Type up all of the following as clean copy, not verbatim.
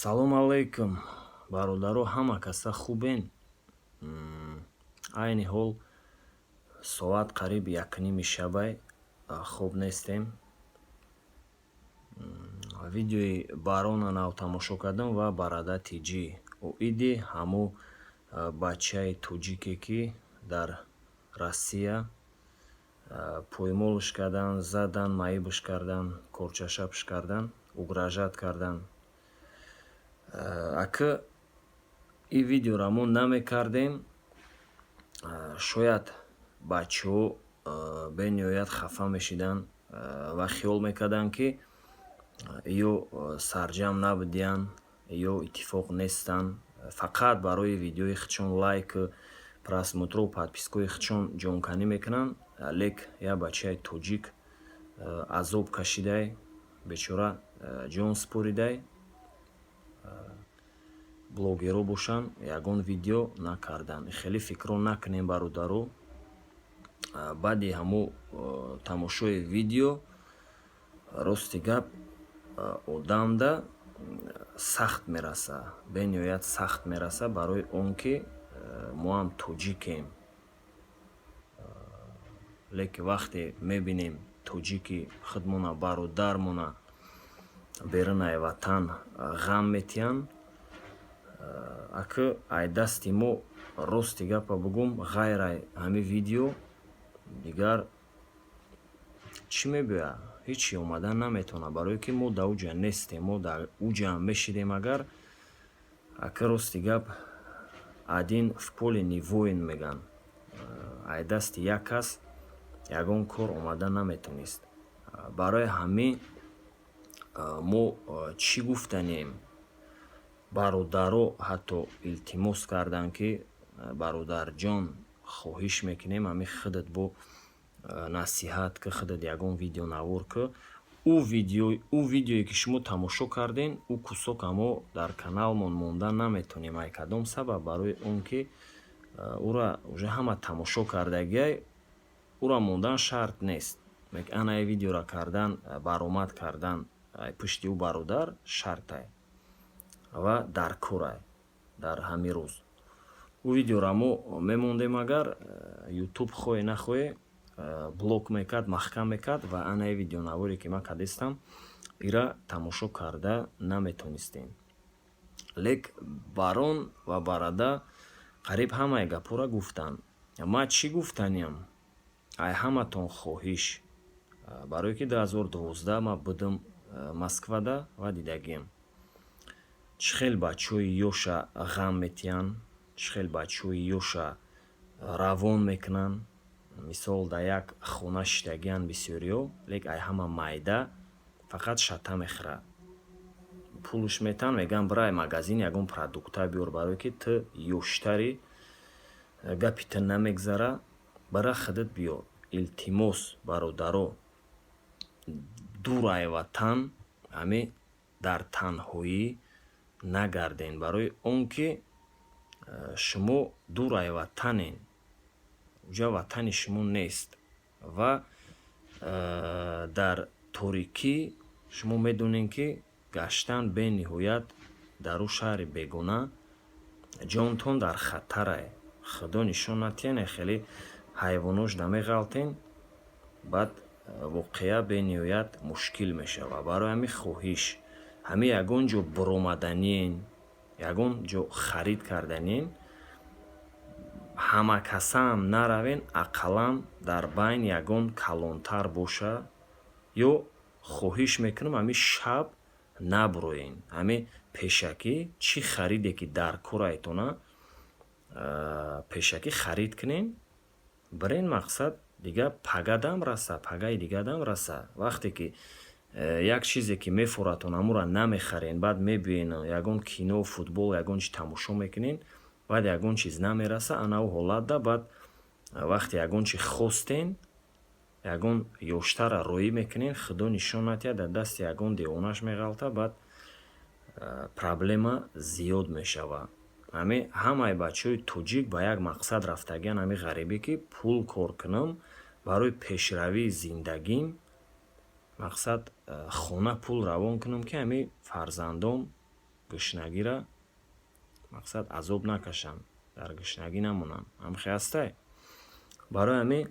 Салом алейкум, бародаро, ҳама каса хубен? Айни ҳол соат қариб 1:30 шабай, хуб нестем. Видеои барона нав тамошо кардам ва барада тиҷӣ уиди ҳаму бачаи туҷике ки дар Россия поймолш кардан, задан, маибш кардан, корчашапш кардан, угражат кардан. Ака и видеора мо намекардем, шояд бачаҳо бениҳоят хафа мешидан ва хиёл мекарданд ки ё сарҷам набудиян, ё иттифоқ нестан. Фақат барои видеои худшон лайку просмотру подпискаи худшон ҷонканӣ мекунанд. Лек я бачаи тоҷик азоб кашидай, бечора ҷон споридай, блогеро бошанд, ягон видео накардан. Хеле фикро накунем бародаро. Баъди ҳаму тамошои видео рости гап одамда сахт мераса, бениҳоят сахт мераса, барои он ки мо ҳам тоҷикем. Лекин вақте мебинем тоҷики худмона бародармона берунаи ватан ғам метиҳанд, ака ай дасти мо рости гапа бугум ғайраи ҳами видео дигар чӣ мебиёя? Ҳичи омадан наметавонад, барое ки мо дар уҷа нестем. Мо дар уҷа мешидем агар, ака рости гап один в поле не воин меган. Ай дасти як кас ягон кор омадан наметавонист. Барои ҳамин мо чӣ гуфтанем? Бародаро ҳатто илтимос карданд ки бародарҷон, хоҳиш мекунем ҳами худат бо насиҳат ки худат ягон видеонавор ки ӯ видеое ки шумо тамошо карден, ӯ кусока мо дар каналмон мондан наметавонем. Ай кадом сабаб? Барои он ки ура уже ҳама тамошо кардагиай, ура мондан шарт нест. Анаи видеора кардан, баромад кардан пушти ӯ бародар шартае ва дар корае дар ҳамин рӯз. Ӯ видеора мо мемондем агар ютуб хоҳе нахоҳе блок мекард, маҳкам мекард ва анаи видеонаворе ки ман кардистам ира тамошо карда наметавонистем. Лек барон ва барада қариб ҳамаи гапора гуфтанд. Ман чӣ гуфтанем? Ай ҳаматон хоҳиш, барое ки 2012 ман будам Москвада ва дидагием чӣ хел бачаҳои ёша ғам метиҳанд, чӣ хел бачаҳои ёша равон мекунанд. Мисол дар як хона шидагианд бисёриҳо, лек ай ҳама майда фақат шата мехӯрад. Пулш метан, меган бирай магазин ягон продукта биёр, барое ки ту ёштарӣ, гапи ту намегзара, бара худат биёр. Илтимос бародаро, дурай ватан, ҳами дар танҳоӣ нагарден, барои он ки шумо дурай ватанен, уҷа ватани шумо нест ва дар торикӣ шумо медонем ки гаштан бениҳоят дар ӯ шаҳри бегона ҷонтон дар хатарае. Худо нишон натиҳане, хеле ҳайвонош намеғалтен, баъд воқеа бениҳоят мушкил мешавад. Барои ҳамин хоҳиш, ҳамин ягон ҷо буромаданиен, ягон ҷо харид карданиен, ҳама касаам наравен, ақаллан дар байн ягон калонтар боша, ё хоҳиш мекунам ҳамин шаб набуроен. Ҳамин пешакӣ чӣ хариде ки дар кораетона, пешакӣ харид кунен, бирен мақсад дигар пагадам раса, пагаи дигадам раса. Вақте ки як чизе ки мефоратон амура намехарен, баъд мебиёен ягон кино, футбол, ягон чиз тамошо мекунен, баъд ягон чиз намераса, ана ӯ ҳолатда баъд вақте ягон чиз хостен, ягон ёштара роӣ мекунен, худо нишон натиҳад, дар дасти ягон девонаш меғалта, баъд проблема зиёд мешавад. ҳамин ҳамаи бачаҳои тоҷик ба як мақсад рафтагианд, ҳамин ғарибӣ ки пул кор кунам барои пешравии зиндагим, мақсад хона пул равон кунам ки ҳамин фарзандом гушнагира мақсад азоб накашанд, дар гушнагӣ намонанд. Ҳамхе ҳастай. Барои ҳамин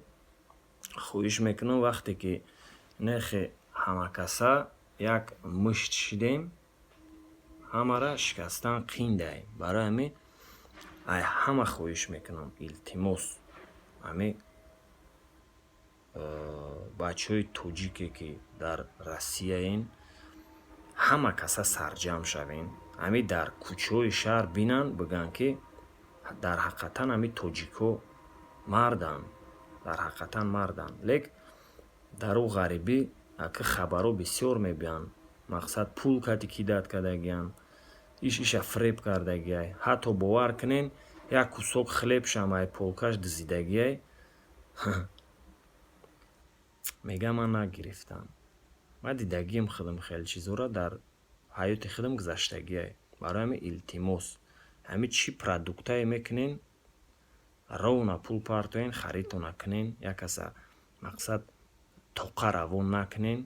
хоҳиш мекунам вақте ки нехе ҳамакаса як мушт шидем, ҳамара шикастан қин диҳем. Барои ҳамин ай ҳама хоҳиш мекунам, илтимос, ҳамин бачаҳои тоҷике ки дар Россияен, ҳама каса сарҷамъ шавен, ҳамин дар кӯчаҳои шаҳр бинанд, бигӯянд ки дар ҳақиқатан ҳамин тоҷикҳо марданд, дар ҳақиқатан марданд. Лек дар ӯ ғарибӣ аки хабарҳо бисёр мебиёнд, мақсад пул кати кидат кардагиянд, иша фреб кардагияй, ҳатто бовар кунен як кусок хлебшам ай полкаш дузидагияй, мегӯям ман нагирифтам. Ман дидагием худам хеле чизҳоро дар ҳаёти худам гузаштагияй. Барои ҳамин илтимос, ҳамин чӣ продуктае мекунен, ровна пул партоен, харидто накунен, як аса мақсад тоқа равон накунен,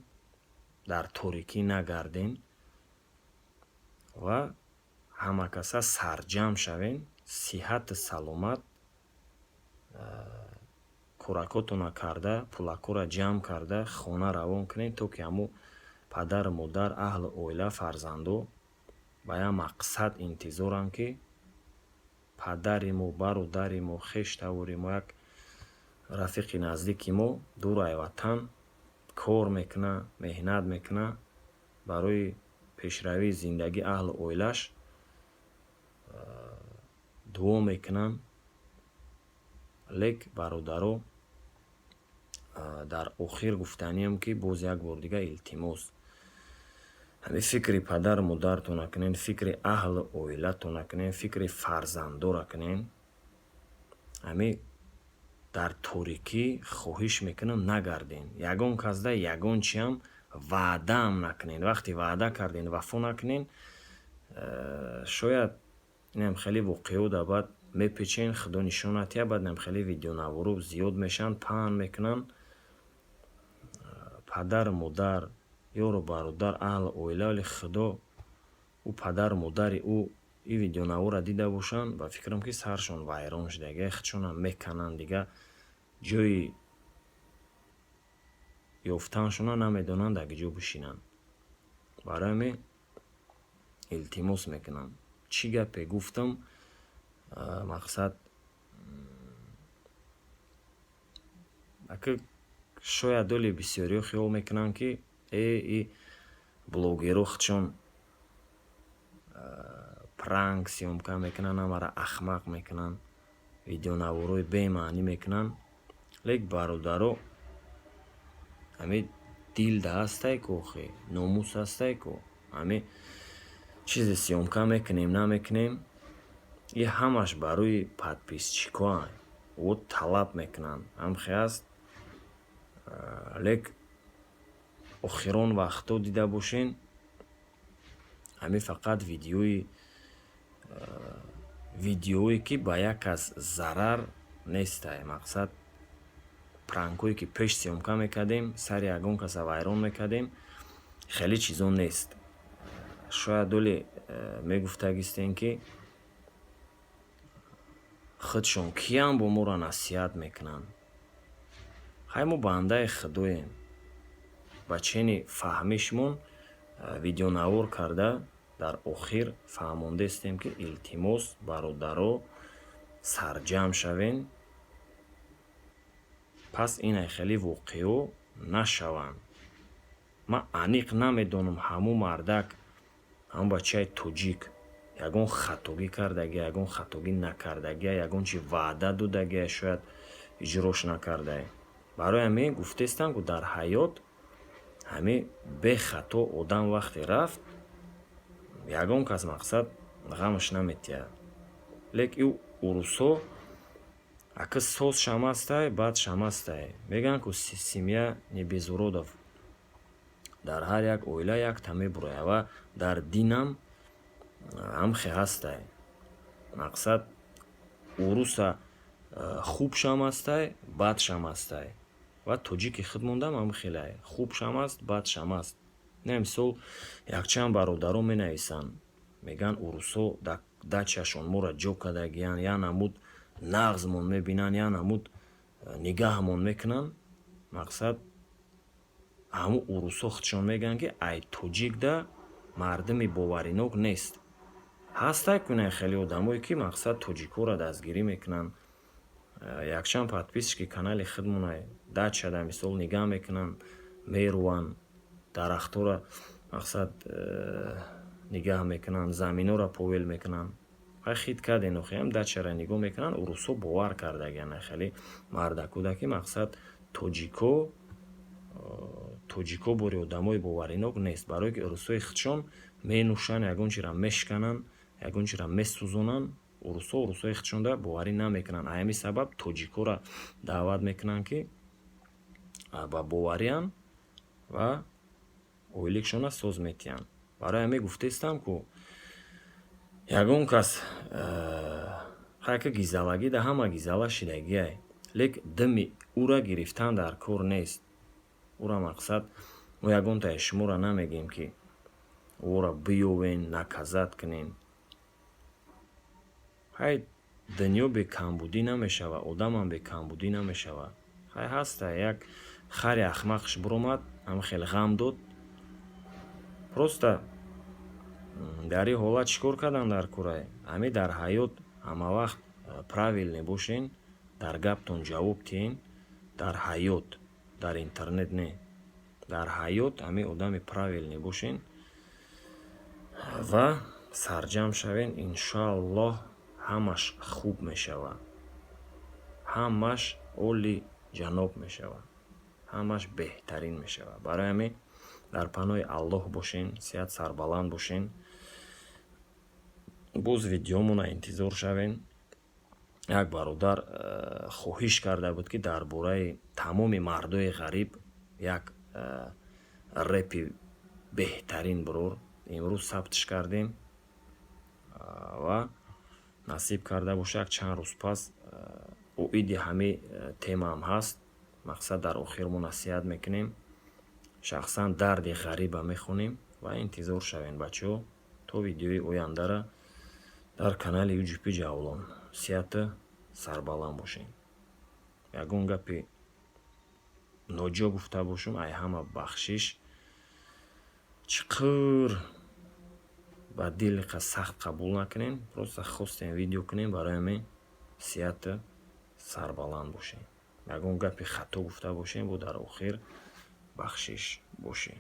дар торикӣ нагарден ва ҳама каса сарҷамъ шавен, сиҳату саломат кӯракотона карда, пулакҳоро ҷамъ карда хона равон кунед, то ки ҳамун падару модар, аҳлу оила, фарзандо ба як мақсад интизоранд ки падари мо, бародари мо, хештавори мо, як рафиқи наздики мо дурай ватан кор мекуна, меҳнат мекуна барои пешравии зиндагии аҳлу оилаш, дуо мекунанд. Лек бародаро, дар охир гуфтаниям ки боз як бор дига илтимос, ҳамин фикри падару модаратона кунен, фикри аҳлу оилатона кунен, фикри фарзандора кунен. Ҳамин дар торикӣ хоҳиш мекунам нагарден. Ягон казда ягон чиам ваъдаам накунен. Вақте ваъда карден вафо накунен, шояд инам хеле воқеода баъд мепечен, худо нишонат я, баъд инам хеле видеонаворо зиёд мешаванд, паҳн мекунанд. Падару модар, ёру бародар, аҳлу оила, вале худо ӯ падару модари ӯ ин видеонавора дида бошанд, ба фикрам ки саршон вайрон шудагия, худшонам мекананд, дига ҷойи ёфтаншона намедонанд дар киҷо бишинанд. Барои ҳамин илтимос мекунам, чӣ гапе гуфтам, мақсад аки шояд доли бисёриҳо хиёл мекунанд ки и блогерҳо худшон пранк сёмка мекунанд, ҳамаро ахмақ мекунанд, видеонаворои бемаънӣ мекунанд. Лек бародаро, ҳамин дилда ҳастай ку, охе номус ҳастай ку, ҳамин чизе сёмка мекунем намекунем, и ҳамаш барои подписчикоам, вот талаб мекунанд, ҳамхе аст. Лек охирон вақтҳо дида бошен, ҳамин фақат видеое ки ба як кас зарар нестай, мақсад пранкҳое ки пеш сёмка мекардем, сари ягон каса вайрон мекардем, хеле чизо нест. Шояд доли мегуфтагистем ки худшон киям бо моро насиҳат мекунанд. Хай мо бандаи худоем, ба чени фаҳмишмон видеонавор карда дар охир фаҳмондастем ки илтимос бародаро сарҷамъ шавен, пас инай хеле воқео нашаванд. Ман аниқ намедонам ҳамун мардак, ҳамун бачаи тоҷик ягон хатогӣ кардагия, ягон хатогӣ накардагия, ягон чи ваъда додагия, шояд иҷрош накардае. Барои ҳамин гуфтестам ки дар ҳаёт ҳамин бехато одам вақте рафт, ягон кас мақсад ғамаш наметиҳад. Лек ин урусҳо аки соз шамастай, баъд шамастай. Мегӯянд ки семья не без уродов. Дар ҳар як оила якта мебурояд ва дар динам ҳамхе ҳастай. Мақсад уруса хуб шамастай, бад шамастай. Ва тоҷики худ мондам хуб шамаст, бад шамаст. Не мисол якчанд бародаро менависанд, меган урусо дачашон моро ҷо кардагиян, я намуд нағзмон мебинан, я намуд нигаҳмон мекунан. Мақсад ҳаму урусо худшон мегӯянд ки ай тоҷик да мардуми боваринок нест. ҳастай кунай хеле одамое ки мақсад тоҷикоро дастгирӣ мекунанд, якчанд подписчики канали худмона дачада мисол нигаҳ мекунанд, меруванд, дарахтора мақсад нигаҳ мекунанд, заминора повел мекунанд. ай хит карден охиам дачара нигоҳ мекунанд, урусо бовар кардагиян хеле мардакуда ки мақсад тоҷико бори одамои боваринок нест, барое ки урусои худшон менӯшанд, ягон чиро мешкананд, ягон чиро месӯзонанд. урусои худшон да боварӣ намекунанд. ҳамин сабаб тоҷикоро даъват мекунанд ки ба бовариянд ва оиликшона соз метиҳанд. барои ҳамин гуфтестам ку ягон кас хайка гизалагӣ да ҳама гизала шидагиай, лек дами ура гирифтан дар кор нест. ура мақсад мо ягонтае шуморо намегем ки ора биёвен наказат кунем. ҳай дунё бекамбудӣ намешавад, одамам бекамбудӣ намешавад. ҳай ҳаста як хари ахмақш биромад, ҳам хеле ғам дод. просто дар ин ҳолат чӣ кор кардан дар курай? ҳамин дар ҳаёт ҳама вақт правилне бошен, дар гаптон ҷавоб тиҳен, дар ҳаёт, дар интернет не. дар ҳаёт ҳамин одами правилне бошен ва сарҷам шавен. иншоаллоҳ ҳамаш хуб мешавад, ҳамаш оли ҷаноб мешавад, ҳамаш беҳтарин мешавад. барои ҳамин дар паноҳи аллоҳ бошен, сеҳат сарбаланд бошен. боз видеомона интизор шавен. як бародар хоҳиш карда буд ки дар бораи тамоми мардои ғариб як репи беҳтарин бирор имрӯз сабтиш кардем ва насиб карда боша як чанд рӯз пас оиди ҳамин темаам ҳаст. мақсад дар охир мо насиҳат мекунем, шахсан дарди ғариба мехонем ва интизор шавен бачаҳо то видеои ояндара дар канали UGP Ҷавлон. сеҳата сарбаланд бошем. ягон гапи ноҷо гуфта бошам, ай ҳама бахшиш чӣ қадр ба дили сахт қабул накунем, просто хостем видео кунем. барои ҳамин сеҳата сарбаланд бошем. ягон гапи хато гуфта бошем, бо дар охир бахшиш бошем.